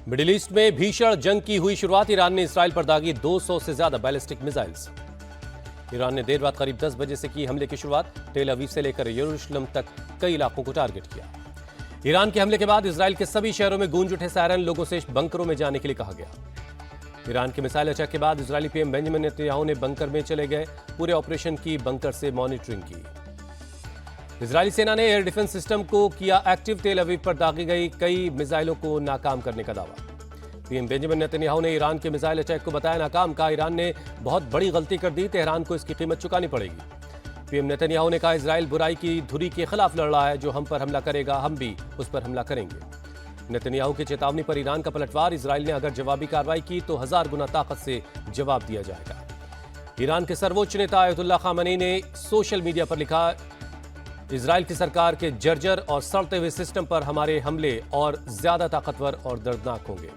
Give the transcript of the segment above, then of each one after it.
Middle east में भीषण जंग की हुई शुरुआत। ईरान ने इसराइल पर दागी 200 से ज्यादा बैलिस्टिक मिसाइल्स। ईरान ने देर रात करीब 10 बजे से की हमले की शुरुआत। टेल अवीव से लेकर यरूशलेम तक कई इलाकों को टारगेट किया। ईरान के हमले के बाद इसराइल के सभी शहरों में गूंज उठे सायरन। लोगों से बंकरों में जाने के लिए कहा गया। ईरान के मिसाइल अटैक के बाद इजरायली पीएम बेंजामिन नेतन्याहू ने बंकर में चले गए। पूरे ऑपरेशन की बंकर से मॉनिटरिंग की। इजरायली सेना ने एयर डिफेंस सिस्टम को किया एक्टिव। तेल अवीव पर दागी गई कई मिसाइलों को नाकाम करने का दावा। पीएम बेंजामिन नेतन्याहू ने ईरान के मिसाइल अटैक को बताया नाकाम। कहा ईरान ने बहुत बड़ी गलती कर दी, तेहरान को इसकी कीमत चुकानी पड़ेगी। पीएम नेतन्याहू ने कहा इजराइल बुराई की धुरी के खिलाफ लड़ रहा है। जो हम पर हमला करेगा हम भी उस पर हमला करेंगे। नेतन्याहू की चेतावनी पर ईरान का पलटवार। इजराइल ने अगर जवाबी कार्रवाई की तो 1000 गुना ताकत से जवाब दिया जाएगा। ईरान के सर्वोच्च नेता आयतुल्लाह खामनेई ने सोशल मीडिया पर लिखा इजराइल की सरकार के जर्जर और सड़ते हुए सिस्टम पर हमारे हमले और ज्यादा ताकतवर और दर्दनाक होंगे।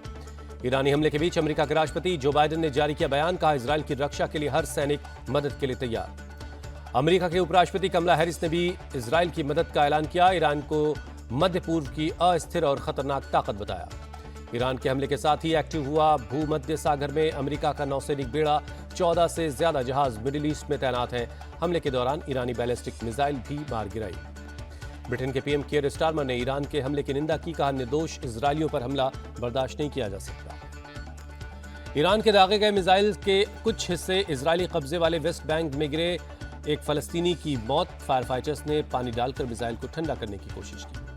ईरानी हमले के बीच अमेरिका के राष्ट्रपति जो बाइडेन ने जारी किया बयान। कहा इजराइल की रक्षा के लिए हर सैनिक मदद के लिए तैयार। अमेरिका के उपराष्ट्रपति कमला हैरिस ने भी इजराइल की मदद का ऐलान किया। ईरान को मध्य पूर्व की अस्थिर और खतरनाक ताकत बताया। ईरान के हमले के साथ ही एक्टिव हुआ भूमध्य सागर में अमेरिका का नौसैनिक बेड़ा। 14 से ज्यादा जहाज मिडिल ईस्ट में तैनात हैं। हमले के दौरान ईरानी बैलिस्टिक मिसाइल भी मार गिराई। ब्रिटेन के पीएम कीयर स्टारमर ने ईरान के हमले की निंदा की। कहा निर्दोष इजरायलियों पर हमला बर्दाश्त नहीं किया जा सकता। ईरान के दागे गए मिसाइल के कुछ हिस्से इजरायली कब्जे वाले वेस्ट बैंक में गिरे। एक फलस्तीनी की मौत। फायर फाइटर्स ने पानी डालकर मिसाइल को ठंडा करने की कोशिश की।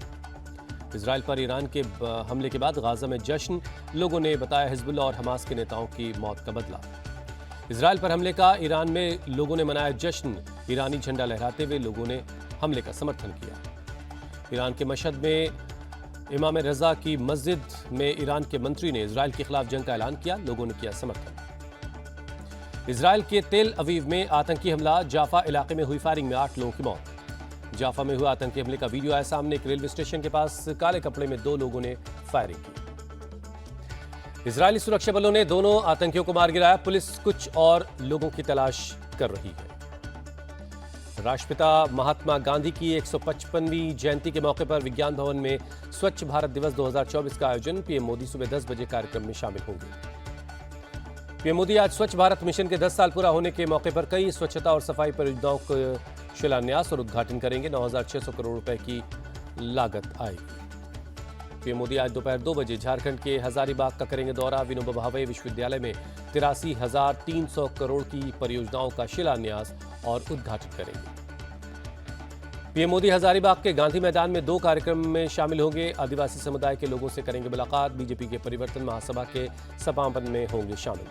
इजराइल पर ईरान के हमले के बाद गाजा में जश्न। लोगों ने बताया हिजबुल्लाह और हमास के नेताओं की मौत का बदला। इजराइल पर हमले का ईरान में लोगों ने मनाया जश्न। ईरानी झंडा लहराते हुए लोगों ने हमले का समर्थन किया। ईरान के मशहद में इमाम रजा की मस्जिद में ईरान के मंत्री ने इजराइल के खिलाफ जंग का ऐलान किया। लोगों ने किया समर्थन। इजराइल के तेल अवीव में आतंकी हमला। जाफा इलाके में हुई फायरिंग में 8 लोगों की मौत। जाफा में हुआ आतंकी हमले का वीडियो आया सामने। एक रेलवे स्टेशन के पास काले कपड़े में 2 लोगों ने फायरिंग की। इजरायली सुरक्षा बलों ने दोनों आतंकियों को मार गिराया। पुलिस कुछ और लोगों की तलाश कर रही है। राष्ट्रपिता महात्मा गांधी की 155वीं जयंती के मौके पर विज्ञान भवन में स्वच्छ भारत दिवस 2024 का आयोजन। पीएम मोदी सुबह 10 बजे कार्यक्रम में शामिल होंगे। पीएम मोदी आज स्वच्छ भारत मिशन के 10 साल पूरा होने के मौके पर कई स्वच्छता और सफाई परियोजनाओं को शिलान्यास और उद्घाटन करेंगे। 9,600 करोड़ रुपए की लागत आएगी। पीएम मोदी आज दोपहर 2 बजे झारखंड के हजारीबाग का करेंगे दौरा। विनोबा भावे विश्वविद्यालय में 83,300 करोड़ की परियोजनाओं का शिलान्यास और उद्घाटन करेंगे। पीएम मोदी हजारीबाग के गांधी मैदान में 2 कार्यक्रम में शामिल होंगे। आदिवासी समुदाय के लोगों से करेंगे मुलाकात। बीजेपी के परिवर्तन महासभा के समापन में होंगे शामिल।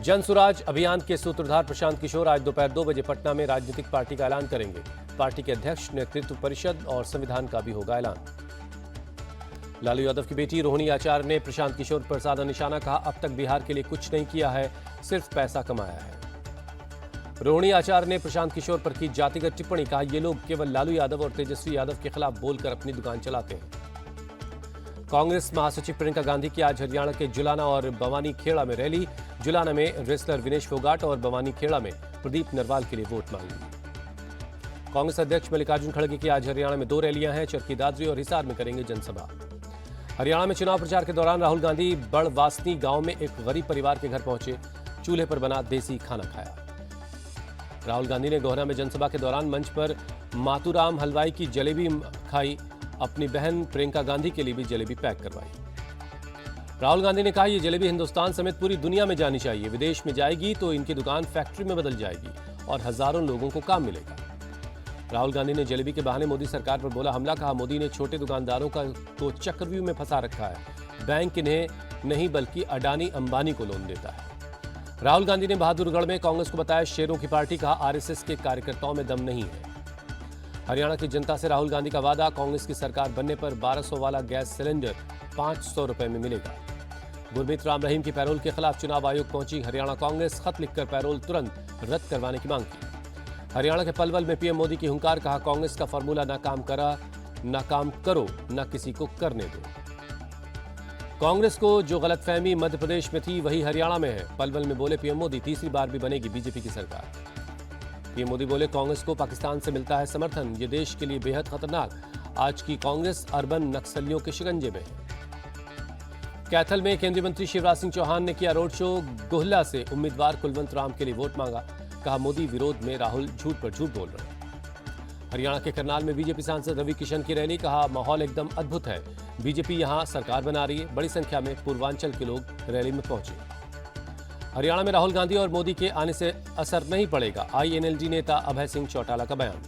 जन सुराज अभियान के सूत्रधार प्रशांत किशोर आज दोपहर 2 बजे पटना में राजनीतिक पार्टी का ऐलान करेंगे। पार्टी के अध्यक्ष, नेतृत्व परिषद और संविधान का भी होगा ऐलान। लालू यादव की बेटी रोहिणी आचार्य ने प्रशांत किशोर पर साधा निशाना। कहा अब तक बिहार के लिए कुछ नहीं किया है, सिर्फ पैसा कमाया है। रोहिणी आचार्य ने प्रशांत किशोर पर की जातिगत टिप्पणी। कहा ये लोग केवल लालू यादव और तेजस्वी यादव के खिलाफ बोलकर अपनी दुकान चलाते हैं। कांग्रेस महासचिव प्रियंका गांधी की आज हरियाणा के जुलाना और बवानी खेड़ा में रैली। जुलाना में रेसलर विनेश फोगाट और बवानी खेड़ा में प्रदीप नरवाल के लिए वोट मांगी। कांग्रेस अध्यक्ष मल्लिकार्जुन खड़गे की आज हरियाणा में 2 रैलियां हैं। चरखी दादरी और हिसार में करेंगे जनसभा। हरियाणा में चुनाव प्रचार के दौरान राहुल गांधी बड़वासनी गांव में एक गरीब परिवार के घर पहुंचे। चूल्हे पर बना देसी खाना खाया। राहुल गांधी ने गोहना में जनसभा के दौरान मंच पर मातूराम हलवाई की जलेबी खाई। अपनी बहन प्रियंका गांधी के लिए भी जलेबी पैक करवाई। राहुल गांधी ने कहा यह जलेबी हिंदुस्तान समेत पूरी दुनिया में जानी चाहिए। विदेश में जाएगी तो इनकी दुकान फैक्ट्री में बदल जाएगी और हजारों लोगों को काम मिलेगा। राहुल गांधी ने जलेबी के बहाने मोदी सरकार पर बोला हमला। कहा मोदी ने छोटे दुकानदारों को चक्रव्यूह में फंसा रखा है। बैंक इन्हें नहीं बल्कि अडानी अंबानी को लोन देता है। राहुल गांधी ने बहादुरगढ़ में कांग्रेस को बताया शेरों की पार्टी। कहा आरएसएस के कार्यकर्ताओं में दम नहीं है। हरियाणा की जनता से राहुल गांधी का वादा। कांग्रेस की सरकार बनने पर 1200 वाला गैस सिलेंडर 500 रुपए में मिलेगा। गुरमीत राम रहीम की पैरोल के खिलाफ चुनाव आयोग पहुंची हरियाणा कांग्रेस। खत लिखकर पैरोल तुरंत रद्द करवाने की मांग की। हरियाणा के पलवल में पीएम मोदी की हुंकार। कहा कांग्रेस का फॉर्मूला नाकाम करो, न किसी को करने दो। कांग्रेस को जो गलतफहमी मध्य प्रदेश में थी वही हरियाणा में है। पलवल में बोले पीएम मोदी तीसरी बार भी बनेगी बीजेपी की सरकार। पीएम मोदी बोले कांग्रेस को पाकिस्तान से मिलता है समर्थन। ये देश के लिए बेहद खतरनाक। आज की कांग्रेस अर्बन नक्सलियों के शिकंजे में है। कैथल में केंद्रीय मंत्री शिवराज सिंह चौहान ने किया रोड शो। गोहला से उम्मीदवार कुलवंत राम के लिए वोट मांगा। कहा मोदी विरोध में राहुल झूठ पर झूठ बोल रहे हैं। हरियाणा के करनाल में बीजेपी सांसद रवि किशन की रैली। कहा माहौल एकदम अद्भुत है, बीजेपी यहां सरकार बना रही है। बड़ी संख्या में पूर्वांचल के लोग रैली में पहुंचे। हरियाणा में राहुल गांधी और मोदी के आने से असर नहीं पड़ेगा, आईएनएलडी नेता अभय सिंह चौटाला का बयान।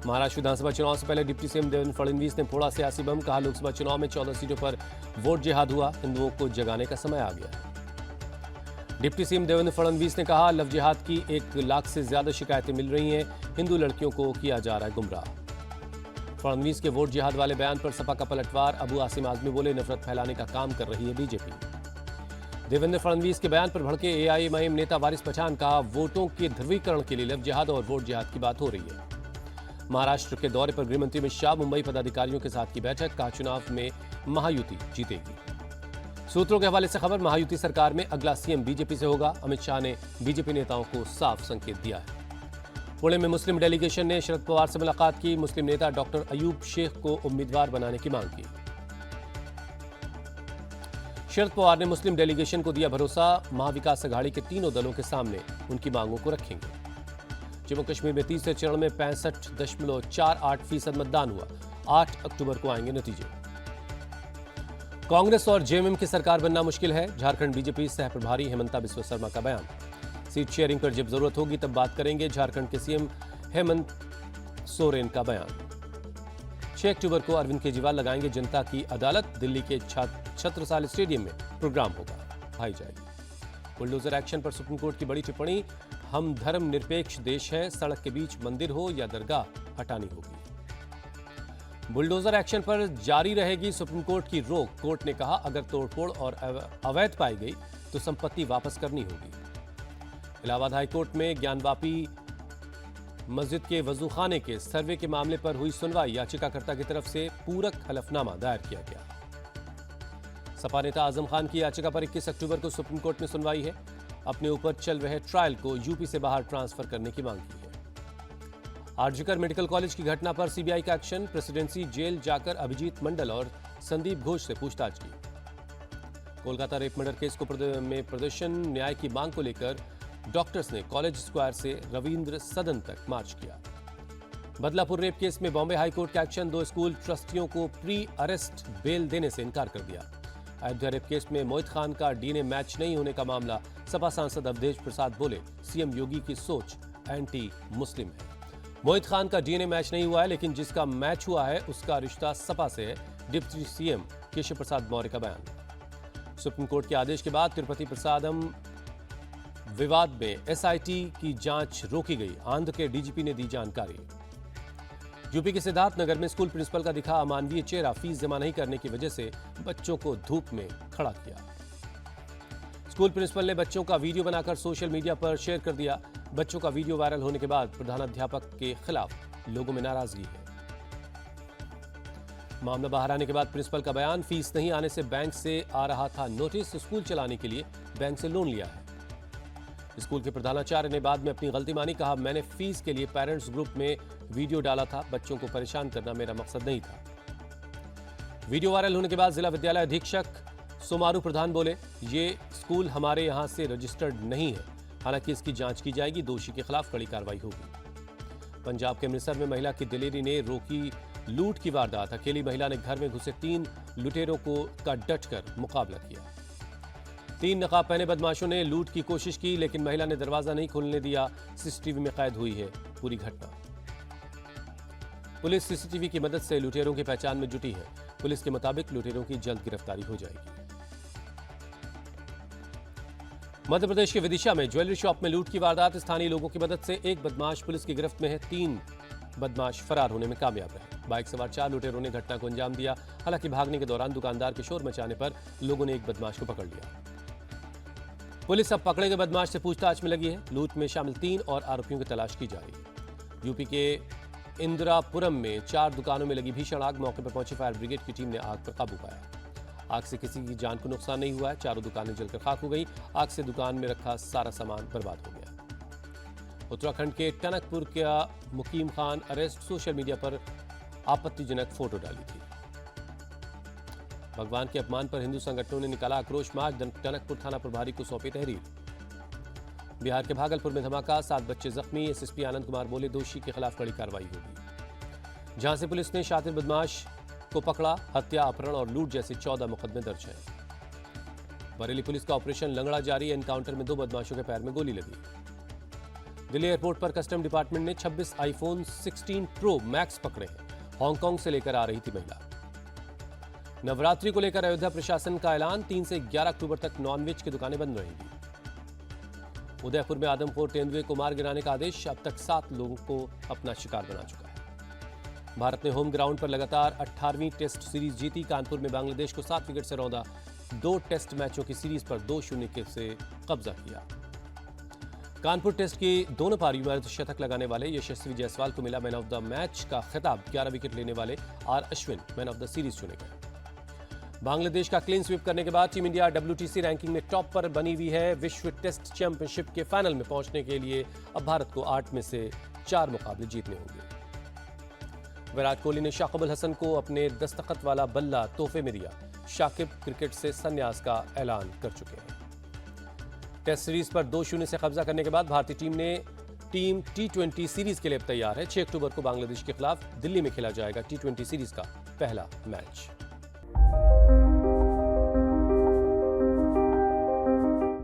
महाराष्ट्र विधानसभा चुनाव से पहले डिप्टी सीएम देवेंद्र फडणवीस ने फोड़ा सियासी बम। कहा लोकसभा चुनाव में 14 सीटों पर वोट जिहाद हुआ, हिंदुओं को जगाने का समय आ गया। डिप्टी सीएम देवेंद्र फडणवीस ने कहा लव जिहाद की 1 लाख से ज्यादा शिकायतें मिल रही हैं, हिंदू लड़कियों को किया जा रहा है गुमराह। फडणवीस के वोट जिहाद वाले बयान पर सपा का पलटवार। अबू आसिम आजमी बोले नफरत फैलाने का काम कर रही है बीजेपी। देवेंद्र फडणवीस के बयान पर भड़के एआईएमआईएम नेता वारिस पठान। कहा वोटों के ध्रुवीकरण के लिए लव जिहाद और वोट जिहाद की बात हो रही है। महाराष्ट्र के दौरे पर गृहमंत्री अमित शाह मुंबई पदाधिकारियों के साथ की बैठक। कहा चुनाव में महायुति जीतेगी। सूत्रों के हवाले से खबर, महायुति सरकार में अगला सीएम बीजेपी से होगा। अमित शाह ने बीजेपी नेताओं को साफ संकेत दिया है। पुणे में मुस्लिम डेलीगेशन ने शरद पवार से मुलाकात की। मुस्लिम नेता डॉक्टर अयूब शेख को उम्मीदवार बनाने की मांग की। शरद पवार ने मुस्लिम डेलीगेशन को दिया भरोसा, महाविकास अघाड़ी के तीनों दलों के सामने उनकी मांगों को रखेंगे। जम्मू कश्मीर में तीसरे चरण में 65.48% मतदान हुआ। 8 अक्टूबर को आएंगे नतीजे। कांग्रेस और जेएमएम की सरकार बनना मुश्किल है, झारखंड बीजेपी सह प्रभारी हेमंता बिस्वा शर्मा का बयान। सीट शेयरिंग पर जब जरूरत होगी तब बात करेंगे, झारखंड के सीएम हेमंत सोरेन का बयान। 6 अक्टूबर को अरविंद केजरीवाल लगाएंगे जनता की अदालत। दिल्ली के छत्रसाल स्टेडियम में प्रोग्राम होगा, भाई जाएगी। बुलडोजर एक्शन पर सुप्रीम कोर्ट की बड़ी टिप्पणी। हम धर्मनिरपेक्ष देश है, सड़क के बीच मंदिर हो या दरगाह हटानी होगी। बुलडोजर एक्शन पर जारी रहेगी सुप्रीम कोर्ट की रोक। कोर्ट ने कहा अगर तोड़फोड़ और अवैध पाई गई तो संपत्ति वापस करनी होगी। इलाहाबाद हाईकोर्ट में ज्ञानवापी मस्जिद के वजूखाने के सर्वे के मामले पर हुई सुनवाई। याचिकाकर्ता की तरफ से पूरक हलफनामा दायर किया गया। सपा नेता आजम खान की याचिका पर 21 अक्टूबर को सुप्रीम कोर्ट में सुनवाई है। अपने ऊपर चल रहे ट्रायल को यूपी से बाहर ट्रांसफर करने की मांग की है। आरजीकर मेडिकल कॉलेज की घटना पर सीबीआई का एक्शन। प्रेसिडेंसी जेल जाकर अभिजीत मंडल और संदीप घोष से पूछताछ की। कोलकाता रेप मर्डर केस में प्रदर्शन, न्याय की मांग को लेकर डॉक्टर्स ने कॉलेज स्क्वायर से रविंद्र सदन तक मार्च किया। बदलापुर रेप केस में बॉम्बे हाईकोर्ट का एक्शन। 2 स्कूल ट्रस्टियों को प्री अरेस्ट बेल देने से इनकार कर दिया। अयोध्या रेप केस में मोहित खान का डीएनए मैच नहीं होने का मामला। सपा सांसद अवधेश प्रसाद बोले सीएम योगी की सोच एंटी मुस्लिम है। मोहित खान का डीएनए मैच नहीं हुआ है, लेकिन जिसका मैच हुआ है उसका रिश्ता सपा से है। डिप्टी सीएम केशव प्रसाद मौर्य का बयान। सुप्रीम कोर्ट के आदेश के बाद तिरुपति प्रसादम विवाद में एसआईटी की जांच रोकी गई। आंध्र के डीजीपी ने दी जानकारी। यूपी के सिद्धार्थनगर में स्कूल प्रिंसिपल का दिखा अमानवीय चेहरा। फीस जमा नहीं करने की वजह से बच्चों को धूप में खड़ा किया। स्कूल प्रिंसिपल ने बच्चों का वीडियो बनाकर सोशल मीडिया पर शेयर कर दिया। बच्चों का वीडियो वायरल होने के बाद प्रधानाध्यापक के खिलाफ लोगों में नाराजगी है। मामला बाहर आने के बाद प्रिंसिपल का बयान। फीस नहीं आने से बैंक से आ रहा था नोटिस। स्कूल चलाने के लिए बैंक से लोन लिया है। स्कूल के प्रधानाचार्य ने बाद में अपनी गलती मानी। कहा मैंने फीस के लिए पेरेंट्स ग्रुप में वीडियो डाला था, बच्चों को परेशान करना मेरा मकसद नहीं था। वीडियो वायरल होने के बाद जिला विद्यालय अधीक्षक सोमारू प्रधान बोले ये स्कूल हमारे यहां से रजिस्टर्ड नहीं है, हालांकि इसकी जांच की जाएगी, दोषी के खिलाफ कड़ी कार्रवाई होगी। पंजाब के अमृतसर में महिला की दिलेरी ने रोकी लूट की वारदात। अकेली महिला ने घर में घुसे 3 लुटेरों का डटकर मुकाबला किया। 3 नकाब पहने बदमाशों ने लूट की कोशिश की, लेकिन महिला ने दरवाजा नहीं खोलने दिया। सीसीटीवी में कैद हुई है पूरी घटना। पुलिस सीसीटीवी की मदद से लुटेरों की पहचान में जुटी है। पुलिस के मुताबिक लुटेरों की जल्द गिरफ्तारी हो जाएगी। मध्य प्रदेश के विदिशा में ज्वेलरी शॉप में लूट की वारदात। स्थानीय लोगों की मदद से एक बदमाश पुलिस की गिरफ्त में है। 3 बदमाश फरार होने में कामयाब रहे। बाइक सवार 4 लुटेरों ने घटना को अंजाम दिया। हालांकि भागने के दौरान दुकानदार के शोर मचाने पर लोगों ने एक बदमाश को पकड़ लिया। पुलिस अब पकड़े गए बदमाश से पूछताछ में लगी है। लूट में शामिल 3 और आरोपियों की तलाश की जा रही है। यूपी के इंदिरापुरम में 4 दुकानों में लगी भीषण आग। मौके पर पहुंची फायर ब्रिगेड की टीम ने आग पर काबू पाया। आग से किसी की जान को नुकसान नहीं हुआ है। चारों दुकानें जलकर खाक हो गई। आग से दुकान में रखा सारा सामान बर्बाद हो गया। उत्तराखंड के टनकपुर का मुकीम खान अरेस्ट। सोशल मीडिया पर आपत्तिजनक फोटो डाली थी। भगवान के अपमान पर हिंदू संगठनों ने निकाला आक्रोश मार्च, टनकपुर थाना प्रभारी को सौंपी तहरीर। बिहार के भागलपुर में धमाका, 7 बच्चे जख्मी, एसएसपी आनंद कुमार बोले दोषी के खिलाफ कड़ी कार्रवाई होगी। झांसी पुलिस ने शातिर बदमाश को पकड़ा, हत्या, अपहरण और लूट जैसे 14 मुकदमे दर्ज हैं। बरेली पुलिस का ऑपरेशन लंगड़ा जारी, एनकाउंटर में 2 बदमाशों के पैर में गोली लगी। दिल्ली एयरपोर्ट पर कस्टम डिपार्टमेंट ने 26 आईफोन 16 प्रो मैक्स पकड़े हैं। हांगकांग से लेकर आ रही थी महिला। नवरात्रि को लेकर अयोध्या प्रशासन का ऐलान, 3 से 11 अक्टूबर तक नॉनवेज की दुकानें बंद रहेंगी। उदयपुर में आदमखोर तेंदुए को मार गिराने का आदेश, अब तक 7 लोगों को अपना शिकार बना चुका है। भारत ने होम ग्राउंड पर लगातार 18वीं टेस्ट सीरीज जीती, कानपुर में बांग्लादेश को 7 विकेट से रौंदा। 2 टेस्ट मैचों की सीरीज पर 2-0 से कब्जा किया। कानपुर टेस्ट की दोनों पारियों में अर्धशतक लगाने वाले यशस्वी जायसवाल को मिला मैन ऑफ द मैच का खिताब। 11 विकेट लेने वाले R Ashwin man of the series चुने गए। बांग्लादेश का क्लीन स्वीप करने के बाद टीम इंडिया WTC रैंकिंग में टॉप पर बनी हुई है। विश्व टेस्ट चैंपियनशिप के फाइनल में पहुंचने के लिए अब भारत को 8 में से 4 मुकाबले जीतने होंगे। विराट कोहली ने शाकिब अल हसन को अपने दस्तखत वाला बल्ला तोहफे में दिया। शाकिब क्रिकेट से संन्यास का ऐलान कर चुके हैं। टेस्ट सीरीज पर 2-0 से कब्जा करने के बाद भारतीय टीम T20 सीरीज के लिए तैयार है। 6 अक्टूबर को बांग्लादेश के खिलाफ दिल्ली में खेला जाएगा T20 सीरीज का पहला मैच।